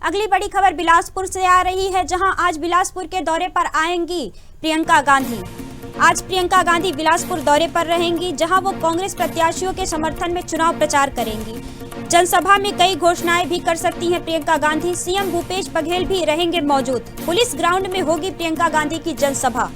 अगली बड़ी खबर बिलासपुर से आ रही है, जहां आज बिलासपुर के दौरे पर आएंगी प्रियंका गांधी। आज प्रियंका गांधी बिलासपुर दौरे पर रहेंगी, जहां वो कांग्रेस प्रत्याशियों के समर्थन में चुनाव प्रचार करेंगी। जनसभा में कई घोषणाएं भी कर सकती हैं प्रियंका गांधी। सीएम भूपेश बघेल भी रहेंगे मौजूद। पुलिस ग्राउंड में होगी प्रियंका गांधी की जनसभा।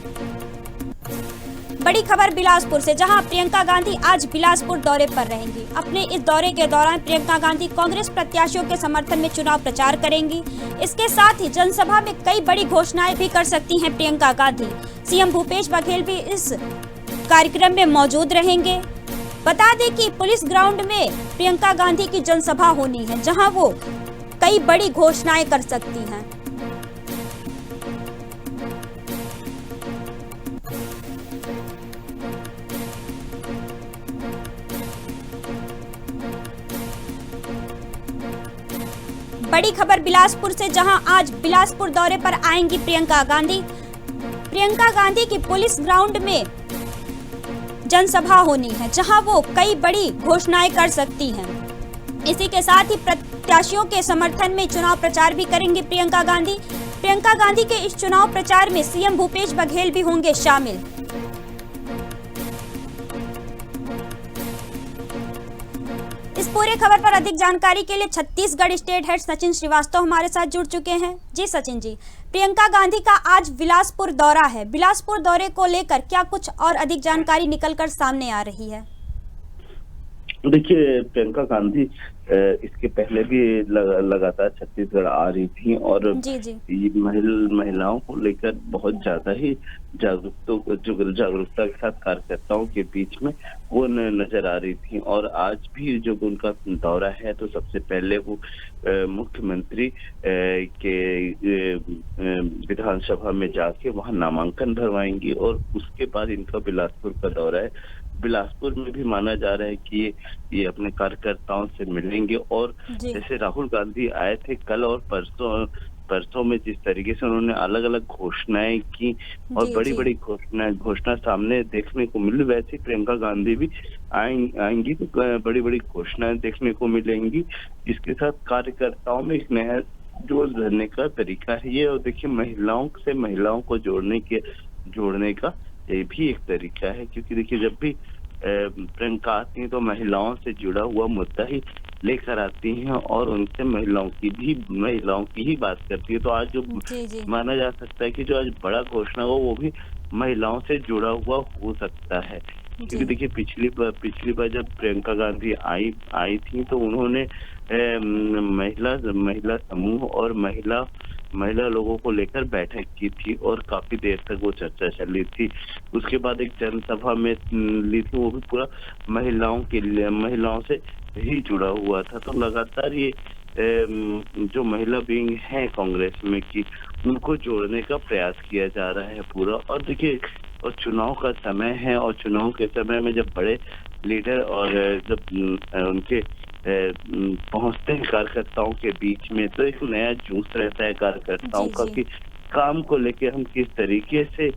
बड़ी खबर बिलासपुर से, जहां प्रियंका गांधी आज बिलासपुर दौरे पर रहेंगी। अपने इस दौरे के दौरान प्रियंका गांधी कांग्रेस प्रत्याशियों के समर्थन में चुनाव प्रचार करेंगी। इसके साथ ही जनसभा में कई बड़ी घोषणाएं भी कर सकती हैं प्रियंका गांधी। सीएम भूपेश बघेल भी इस कार्यक्रम में मौजूद रहेंगे। बता दें कि पुलिस ग्राउंड में प्रियंका गांधी की जनसभा होनी है, जहां वो कई बड़ी घोषणाएं कर सकती हैं। बड़ी खबर बिलासपुर से, जहां आज बिलासपुर दौरे पर आएंगी प्रियंका गांधी। प्रियंका गांधी की पुलिस ग्राउंड में जनसभा होनी है, जहां वो कई बड़ी घोषणाएं कर सकती हैं। इसी के साथ ही प्रत्याशियों के समर्थन में चुनाव प्रचार भी करेंगी प्रियंका गांधी। प्रियंका गांधी के इस चुनाव प्रचार में सीएम भूपेश बघेल भी होंगे शामिल। इस पूरे खबर पर अधिक जानकारी के लिए छत्तीसगढ़ स्टेट हेड सचिन श्रीवास्तव हमारे साथ जुड़ चुके हैं। जी सचिन जी, प्रियंका गांधी का आज बिलासपुर दौरा है। बिलासपुर दौरे को लेकर क्या कुछ और अधिक जानकारी निकलकर सामने आ रही है? देखिए, प्रियंका गांधी इसके पहले भी लगातार छत्तीसगढ़ आ रही थी और ये महिलाओं को लेकर बहुत ज्यादा ही जागरूकता के साथ कार्यकर्ताओं के बीच में वो नजर आ रही थी। और आज भी जो उनका दौरा है, तो सबसे पहले वो मुख्यमंत्री के विधानसभा में जाके वहां नामांकन भरवाएंगी और उसके बाद इनका बिलासपुर का दौरा है। बिलासपुर में भी माना जा रहा है कि ये अपने कार्यकर्ताओं से मिलेंगे और जैसे राहुल गांधी आए थे कल और परसों में जिस तरीके से उन्होंने अलग अलग घोषणाएं की और बड़ी बड़ी घोषणा सामने देखने को मिली, वैसे प्रियंका गांधी भी आएंगी तो बड़ी बड़ी घोषणाएं देखने को मिलेंगी। इसके साथ कार्यकर्ताओं में एक नया जोश भरने का तरीका है ये। और देखिए, महिलाओं को जोड़ने का ये भी एक तरीका है, क्योंकि देखिए जब भी प्रियंका आती हैं तो महिलाओं से जुड़ा हुआ मुद्दा ही लेकर आती हैं और उनसे महिलाओं की ही बात करती है। तो आज जो माना जा सकता है कि जो आज बड़ा घोषणा हो वो भी महिलाओं से जुड़ा हुआ हो सकता है। क्योंकि देखिए पिछली बार जब प्रियंका गांधी आई थी तो उन्होंने महिला समूह और महिला लोगों को लेकर बैठक की थी और काफी देर तक वो चर्चा चली थी। उसके बाद एक जनसभा में ली थी, वो भी पूरा महिलाओं से ही जुड़ा हुआ था। तो लगातार ये जो महिला विंग है कांग्रेस में की उनको जोड़ने का प्रयास किया जा रहा है पूरा। और देखिए, और चुनाव का समय है और चुनाव के समय में जब बड़े लीडर और जब उनके पहुंचते हैं कार्यकर्ताओं के बीच में, तो एक नया जोश रहता है कार्यकर्ताओं का कि काम को लेके हम किस तरीके से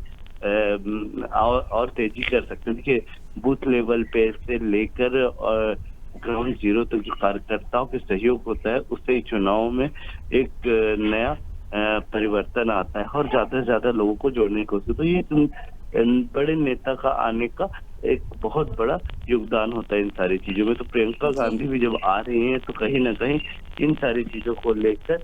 और तेजी कर सकते हैं। देखिए, बूथ लेवल पे से लेकर ग्राउंड जीरो तक जो कार्यकर्ताओं के सहयोग होता है, उससे ही चुनाव में एक नया परिवर्तन आता है और ज्यादा से ज्यादा लोगों को जोड़ने की कोशिश। तो ये बड़े नेता का आने का एक बहुत बड़ा योगदान होता है इन सारी चीजों में। तो प्रियंका गांधी भी जब आ रही हैं तो कहीं ना कहीं इन सारी चीजों को लेकर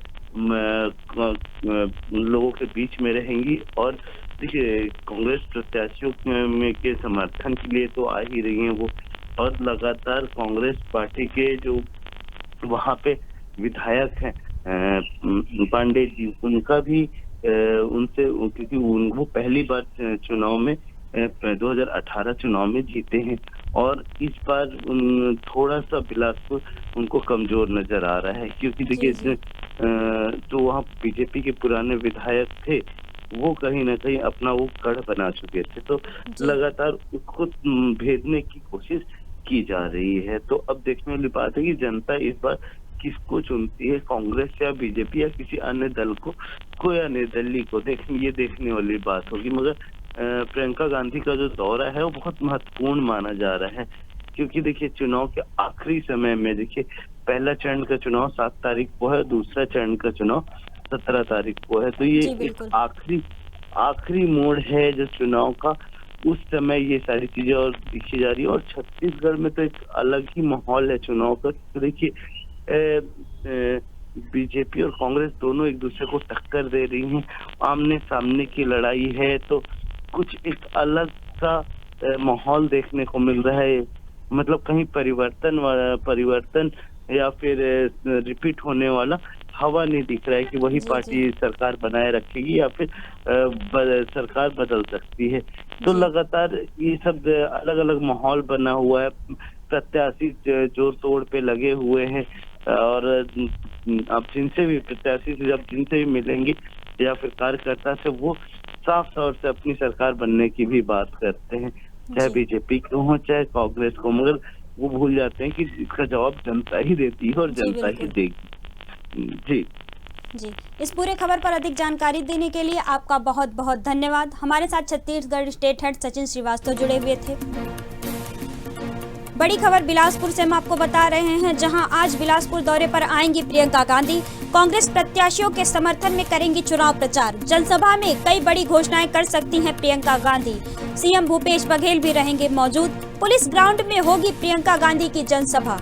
लोगों के बीच में रहेंगी। और देखिए, कांग्रेस प्रत्याशियों में के समर्थन के लिए तो आ ही रही हैं वो, और लगातार कांग्रेस पार्टी के जो वहां पे विधायक हैं पांडे जी, उनका भी उनसे, क्योंकि वो पहली बार चुनाव में 2018 चुनाव में जीते हैं और इस बार थोड़ा सा बिलासपुर उनको कमजोर नजर आ रहा है। क्योंकि देखिए जो वहाँ बीजेपी के पुराने विधायक थे वो कहीं ना कहीं अपना वो गढ़ बना चुके थे, तो लगातार उसको भेदने की कोशिश की जा रही है। तो अब देखने वाली बात है कि जनता इस बार किसको चुनती है, कांग्रेस या बीजेपी या किसी अन्य दल को या निर्दलीय को। ये देखने वाली बात होगी। मगर प्रियंका गांधी का जो दौरा है वो बहुत महत्वपूर्ण माना जा रहा है, क्योंकि देखिए चुनाव के आखिरी समय में देखिए पहला चरण का चुनाव 7 तारीख को है, दूसरा चरण का चुनाव 17 तारीख को है। तो ये जी एक बिल्कुल। आखिरी मोड़ है जो चुनाव का, उस समय ये सारी चीजें और दिखी जा रही है। और छत्तीसगढ़ में तो एक अलग ही माहौल है चुनाव का। तो देखिए बीजेपी और कांग्रेस दोनों एक दूसरे को टक्कर दे रही हैं, आमने सामने की लड़ाई है। तो कुछ एक अलग सा माहौल देखने को मिल रहा है। मतलब कहीं परिवर्तन या फिर रिपीट होने वाला हवा नहीं दिख रहा है कि वही जी, पार्टी सरकार बनाए रखेगी या फिर सरकार बदल सकती है। तो जी। लगातार ये सब अलग अलग माहौल बना हुआ है। प्रत्याशी जोर तोड़ पे लगे हुए हैं और अब जिनसे भी प्रत्याशी से जब जिनसे भी मिलेंगे या फिर कार्यकर्ता से वो साफ तौर से अपनी सरकार बनने की भी बात करते हैं, चाहे जी। बीजेपी को हो चाहे कांग्रेस को, मगर वो भूल जाते हैं कि इसका जवाब जनता ही देती है और जी जनता ही बिल्कुल। देगी। जी। जी, इस पूरे खबर पर अधिक जानकारी देने के लिए आपका बहुत बहुत धन्यवाद। हमारे साथ छत्तीसगढ़ स्टेट हेड सचिन श्रीवास्तव जुड़े हुए थे। बड़ी खबर बिलासपुर से हम आपको बता रहे हैं, जहां आज बिलासपुर दौरे पर आएंगी प्रियंका गांधी। कांग्रेस प्रत्याशियों के समर्थन में करेंगी चुनाव प्रचार। जनसभा में कई बड़ी घोषणाएं कर सकती हैं प्रियंका गांधी। सीएम भूपेश बघेल भी रहेंगे मौजूद। पुलिस ग्राउंड में होगी प्रियंका गांधी की जनसभा।